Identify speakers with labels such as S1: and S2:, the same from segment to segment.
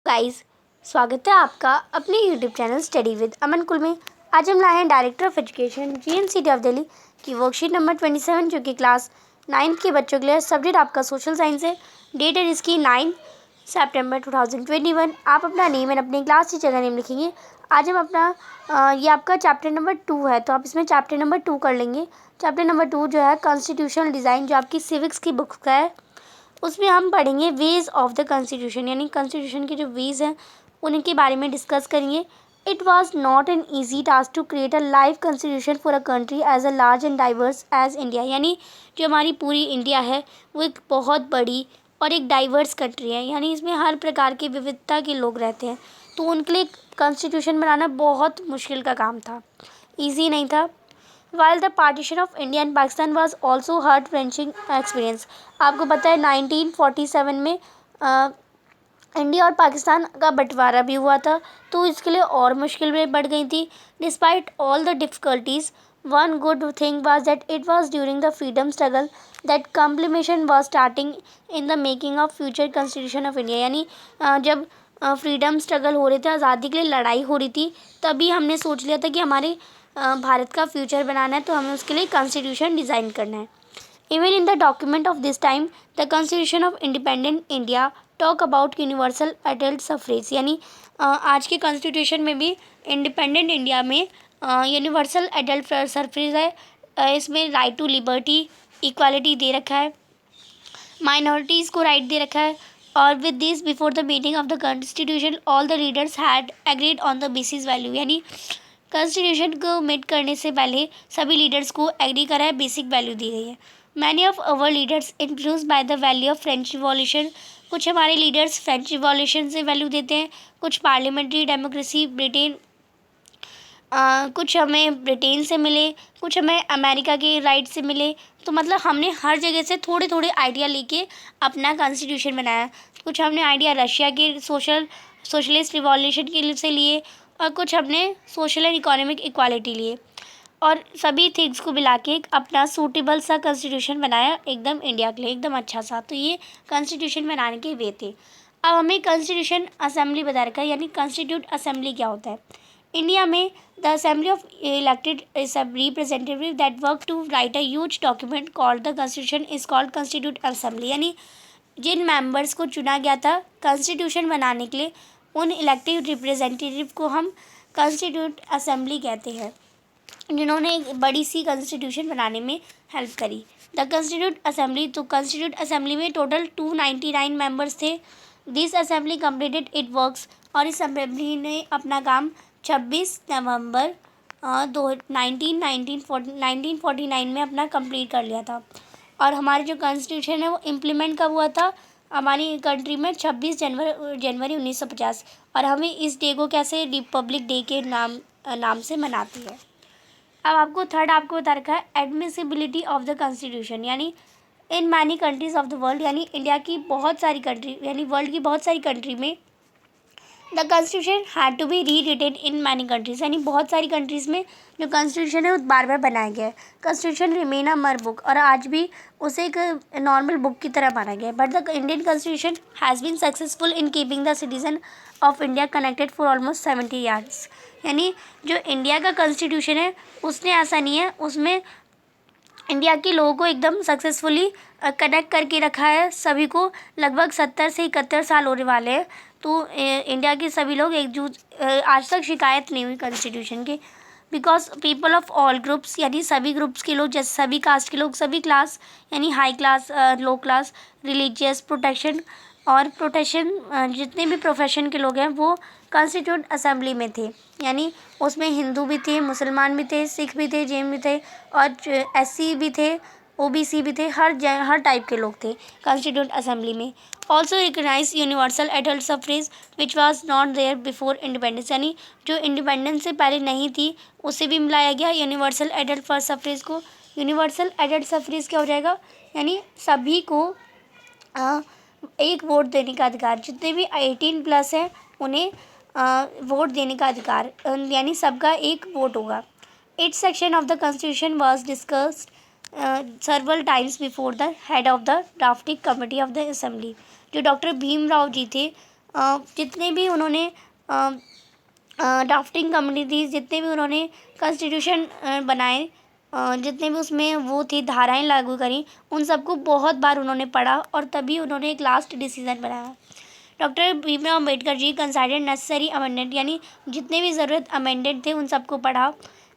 S1: Guys, स्वागत है आपका अपने यूट्यूब चैनल स्टडी विद अमन कुल में। आज हम लाए हैं director of education GNCT of Delhi की वर्कशीट नंबर 27 जो कि क्लास 9th के बच्चों के लिए। सब्जेक्ट आपका सोशल साइंस है। डेट है इसकी 9 सितंबर 2021। आप अपना नेम एंड अपनी क्लास टीचर का नेम लिखेंगे। आज हम अपना ये आपका चैप्टर नंबर 2 है, तो आप इसमें चैप्टर नंबर 2 कर लेंगे। चैप्टर नंबर 2 जो है कॉन्स्टिट्यूशनल डिज़ाइन, जो आपकी सिविक्स की बुक का है, उसमें हम पढ़ेंगे वेज ऑफ द कॉन्स्टिट्यूशन, यानी कॉन्स्टिट्यूशन के जो वेज हैं उनके बारे में डिस्कस करेंगे। It was not an easy task to create a live constitution for a country as a large and diverse as India, यानी जो हमारी पूरी इंडिया है वो एक बहुत बड़ी और एक डाइवर्स कंट्री है, यानी इसमें हर प्रकार के विविधता के लोग रहते हैं। तो उनके लिए कॉन्स्टिट्यूशन बनाना बहुत मुश्किल का काम था, ईजी नहीं था। While the partition of India and Pakistan was also heart-wrenching experience, आपको पता है 1947 में इंडिया और पाकिस्तान का बंटवारा भी हुआ था, तो इसके लिए और मुश्किल में बढ़ गई थी। Despite all the difficulties, one good thing was that it was during the freedom struggle that compilation was starting in the making of future constitution of India, यानी जब फ्रीडम स्ट्रगल हो रहे थे, आज़ादी के लिए लड़ाई हो रही थी, तभी हमने सोच लिया था कि हमारे भारत का फ्यूचर बनाना है, तो हमें उसके लिए कॉन्स्टिट्यूशन डिज़ाइन करना है। Even in the document of this time the constitution of independent India talk about universal adult suffrage, यानी आज के कॉन्स्टिट्यूशन में भी इंडिपेंडेंट इंडिया में यूनिवर्सल एडल्ट सफरेज है। इसमें राइट टू लिबर्टी, इक्वालिटी दे रखा है, माइनॉरिटीज़ को राइट दे रखा है। और with this before the meeting of the constitution all the readers had agreed on the basis value, यानी कॉन्स्टिट्यूशन को मेट करने से पहले सभी लीडर्स को एग्री करा है, बेसिक वैल्यू दी गई है। Many of our leaders influence by the value of French revolution, कुछ हमारे लीडर्स फ्रेंच रिवॉल्यूशन से वैल्यू देते हैं, कुछ पार्लियामेंट्री डेमोक्रेसी ब्रिटेन, कुछ हमें ब्रिटेन से मिले, कुछ हमें अमेरिका के राइट से मिले। तो मतलब हमने हर जगह से थोड़े थोड़े आइडिया लेके अपना कॉन्स्टिट्यूशन बनाया। कुछ हमने आइडिया रशिया के सोशलिस्ट रिवॉल्यूशन के से लिए, और कुछ हमने सोशल एंड इकोनॉमिक इक्वालिटी लिए, और सभी थिंग्स को मिला के एक अपना सूटेबल सा कॉन्स्टिट्यूशन बनाया, एकदम इंडिया के लिए एकदम अच्छा सा। तो ये कॉन्स्टिट्यूशन बनाने के वे थे। अब हमें कॉन्स्टिट्यूशन असेंबली बता रखा है, यानी कॉन्स्टिट्यूट असेंबली क्या होता है। इंडिया में the assembly of elected representative that work to write a huge document called the constitution is called constitute assembly, यानी जिन मेंबर्स को चुना गया था कॉन्स्टिट्यूशन बनाने के लिए, उन इलेक्टिव रिप्रेजेंटेटिव को हम कॉन्स्टिट्यूट असेंबली कहते हैं, जिन्होंने एक बड़ी सी कॉन्स्टिट्यूशन बनाने में हेल्प करी। द कॉन्स्टिट्यूट असेंबली, तो कॉन्स्टिट्यूट असेंबली में टोटल 299 मेंबर्स थे। This assembly completed it works, और इस असेंबली ने अपना काम 26 नवंबर 1949 में अपना कंप्लीट कर लिया था। और हमारे जो कॉन्स्टिट्यूशन है वो इम्प्लीमेंट कब हुआ था हमारी कंट्री में, 26 जनवरी 1950। और हमें इस डे को कैसे रिपब्लिक डे के नाम से मनाती है। अब आपको थर्ड आपको बता रखा है एडमिसिबिलिटी ऑफ द कॉन्स्टिट्यूशन, यानी इन many countries of the world, यानी इंडिया की बहुत सारी कंट्री, यानी वर्ल्ड की बहुत सारी कंट्री में the constitution had to be rewritten in many countries, यानी बहुत सारी कंट्रीज़ में जो कॉन्स्टिट्यूशन है वो बार बार बनाया गया है। कॉन्स्टिट्यूशन रिमेन अ मर बुक, और आज भी उसे एक नॉर्मल बुक की तरह माना गया है। But the Indian constitution has been successful in keeping the citizen of India connected for almost 70 years, यानी जो इंडिया का कॉन्स्टिट्यूशन है उसने ऐसा नहीं है, उसमें इंडिया के लोगों को एकदम सक्सेसफुली कनेक्ट करके रखा है। सभी को लगभग 70 से 71 साल होने वाले हैं, तो इंडिया के सभी लोग एकजुट, आज तक शिकायत नहीं हुई कॉन्स्टिट्यूशन के। Because people of all groups, यानी सभी ग्रुप्स के लोग, जैसे सभी कास्ट के लोग, सभी क्लास, यानी हाई क्लास, लो क्लास, रिलीजियस, प्रोटेक्शन जितने भी प्रोफेशन के लोग हैं वो कॉन्स्टिट्यूट असेंबली में थे। यानी उसमें हिंदू भी थे, मुसलमान भी थे, सिख भी थे, जैन भी थे, और SC भी थे, OBC भी थे, हर टाइप के लोग थे कॉन्स्टिट्यूट असेंबली में। Also recognize universal adult suffrage which was not there before independence, यानी जो इंडिपेंडेंस से पहले नहीं थी उसे भी मिलाया गया यूनिवर्सल एडल्ट फर्स्ट सफरेज को। यूनिवर्सल एडल्ट सफरेज क्या हो जाएगा, यानी सभी को एक वोट देने का अधिकार, जितने भी 18+ हैं उन्हें वोट देने का अधिकार, यानी सबका एक वोट होगा। Each section of the Constitution was discussed several times before the head of the drafting committee of the Assembly, जो डॉक्टर भीमराव जी थे, जितने भी उन्होंने ड्राफ्टिंग कमेटी थी, जितने भी उन्होंने कॉन्स्टिट्यूशन बनाए, जितने भी उसमें वो थी धाराएं लागू करी, उन सबको बहुत बार उन्होंने पढ़ा और तभी उन्होंने एक लास्ट डिसीजन बनाया। Doctor Bhimrao Ambedkar ji considered necessary amendment, यानी जितने भी ज़रूरत अमेंडेड थे उन सबको पढ़ा।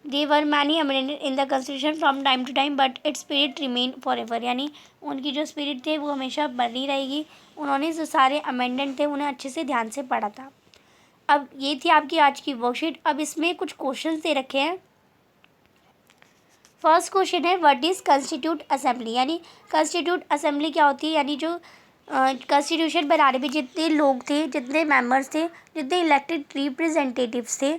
S1: They were many amended in the constitution from time to time but its spirit remain for ever, यानी उनकी जो स्पिरिट थे वो हमेशा बनी रहेगी। उन्होंने जो सारे अमेंडेंट थे उन्हें अच्छे से ध्यान से पढ़ा था। अब ये थी आपकी आज की वर्कशीट। अब इसमें कुछ क्वेश्चंस दे रखे हैं। फर्स्ट क्वेश्चन है व्हाट इज़ कॉन्स्टिट्यूट असेंबली, यानी कॉन्स्टिट्यूट असेंबली क्या होती है, यानी जो कॉन्स्टिट्यूशन बनाने में जितने लोग थे, जितने मेंबर्स थे, जितने इलेक्टेड रिप्रेजेंटेटिव्स थे,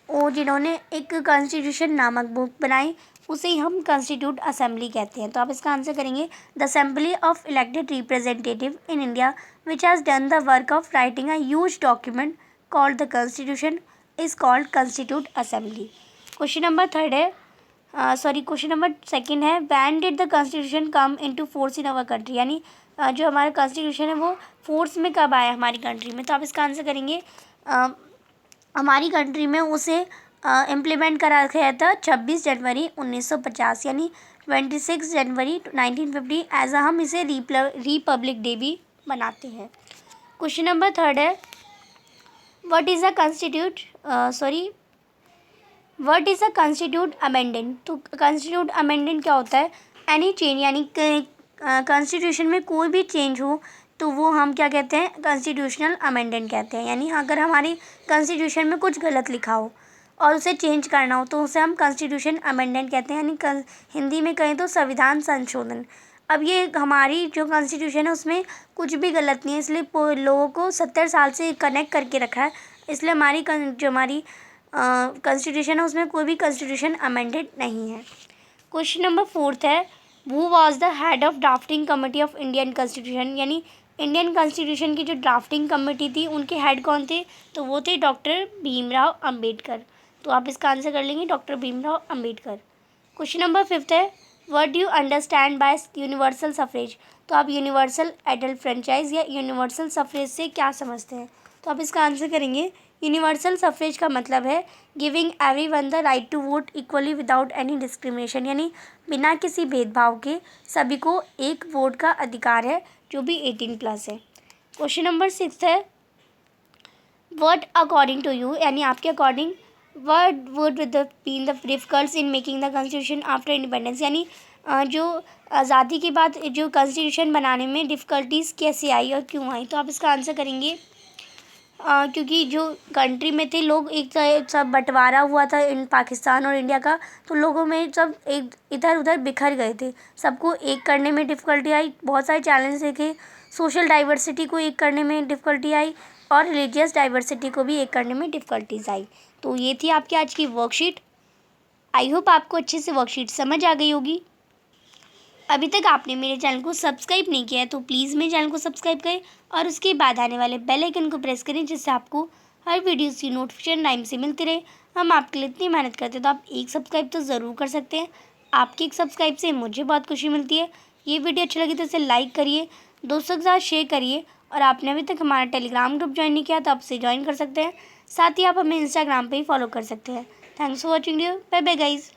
S1: वो जिन्होंने एक कॉन्स्टिट्यूशन नामक बुक बनाई, उसे ही हम कॉन्स्टिट्यूट असेंबली कहते हैं। तो आप इसका आंसर करेंगे the assembly of elected representative in India which has done the work of writing a huge document called the constitution is called constitute assembly. Question number third है क्वेश्चन नंबर सेकंड है when did the constitution come into force in our country, यानी जो हमारा constitution है वो force में कब आया हमारी कंट्री में। तो आप इसका आंसर करेंगे हमारी कंट्री में उसे इम्प्लीमेंट करा गया था 26 जनवरी 1950, यानी 26 जनवरी 1950 एज हम इसे रिपब्लिक डे भी मनाते हैं। क्वेश्चन नंबर थर्ड है what is a constitute amendment. तो कॉन्स्टिट्यूट अमेंडेंट क्या होता है, एनी चेंज, यानी कॉन्स्टिट्यूशन में कोई भी चेंज हो तो वो हम क्या कहते हैं, कॉन्स्टिट्यूशनल अमेंडेंट कहते हैं। यानी अगर हमारी कॉन्स्टिट्यूशन में कुछ गलत लिखा हो और उसे चेंज करना हो तो उसे हम कॉन्स्टिट्यूशन अमेंडेंट कहते हैं, यानी हिंदी में कहें तो संविधान संशोधन। अब ये हमारी जो कॉन्स्टिट्यूशन है उसमें कुछ भी गलत नहीं है, इसलिए लोगों को 70 साल से कनेक्ट करके रखा है, इसलिए हमारी जो हमारी कॉन्स्टिट्यूशन है उसमें कोई भी कॉन्स्टिट्यूशन अमेंडेड नहीं है। क्वेश्चन नंबर फोर्थ है who was the head of drafting committee of Indian constitution, यानी इंडियन कॉन्स्टिट्यूशन की जो ड्राफ्टिंग कमेटी थी उनके हेड कौन थे, तो वो थे डॉक्टर भीमराव अंबेडकर। तो आप इसका आंसर कर लेंगे doctor Bhimrao Ambedkar. Question number fifth है what do you understand by universal suffrage. तो आप यूनिवर्सल एडल्ट फ्रेंचाइज या यूनिवर्सल सफरेज से क्या समझते हैं। तो आप इसका आंसर करेंगे यूनिवर्सल सफरेज का मतलब है giving everyone the right to vote equally without any discrimination, यानी बिना किसी भेदभाव के सभी को एक वोट का अधिकार है जो भी 18+ है। क्वेश्चन नंबर 6 है व्हाट अकॉर्डिंग टू यू, यानी आपके according what would been the difficults in making the constitution after independence, यानी जो आज़ादी के बाद जो कॉन्स्टिट्यूशन बनाने में डिफ़िकल्टीज़ कैसे आई और क्यों आई। तो आप इसका आंसर करेंगे क्योंकि जो कंट्री में थे लोग एक सब बंटवारा हुआ था इन पाकिस्तान और इंडिया का, तो लोगों में सब एक इधर उधर बिखर गए थे, सबको एक करने में डिफ़िकल्टी आई, बहुत सारे चैलेंज देखे, सोशल डाइवर्सिटी को एक करने में डिफ़िकल्टी आई और रिलीजियस डाइवर्सिटी को भी एक करने में डिफ़िकल्टीज़ आई। तो ये थी आपकी आज की वर्कशीट। आई होप आपको अच्छे से वर्कशीट समझ आ गई होगी। अभी तक आपने मेरे चैनल को सब्सक्राइब नहीं किया है तो प्लीज़ मेरे चैनल को सब्सक्राइब करें और उसके बाद आने वाले बेल आइकन को प्रेस करें, जिससे आपको हर वीडियो की नोटिफिकेशन टाइम से मिलती रहे। हम आपके लिए इतनी मेहनत करते हैं तो आप एक सब्सक्राइब तो ज़रूर कर सकते हैं। आपकी एक सब्सक्राइब से मुझे बहुत खुशी मिलती है। ये वीडियो अच्छी लगी तो इसे लाइक करिए, दोस्तों के साथ शेयर करिए और आपने अभी तक हमारा टेलीग्राम ग्रुप ज्वाइन नहीं किया तो आप उसे ज्वाइन कर सकते हैं। साथ ही आप हमें इंस्टाग्राम पर ही फॉलो कर सकते हैं। Thanks for watching video. Bye bye guys.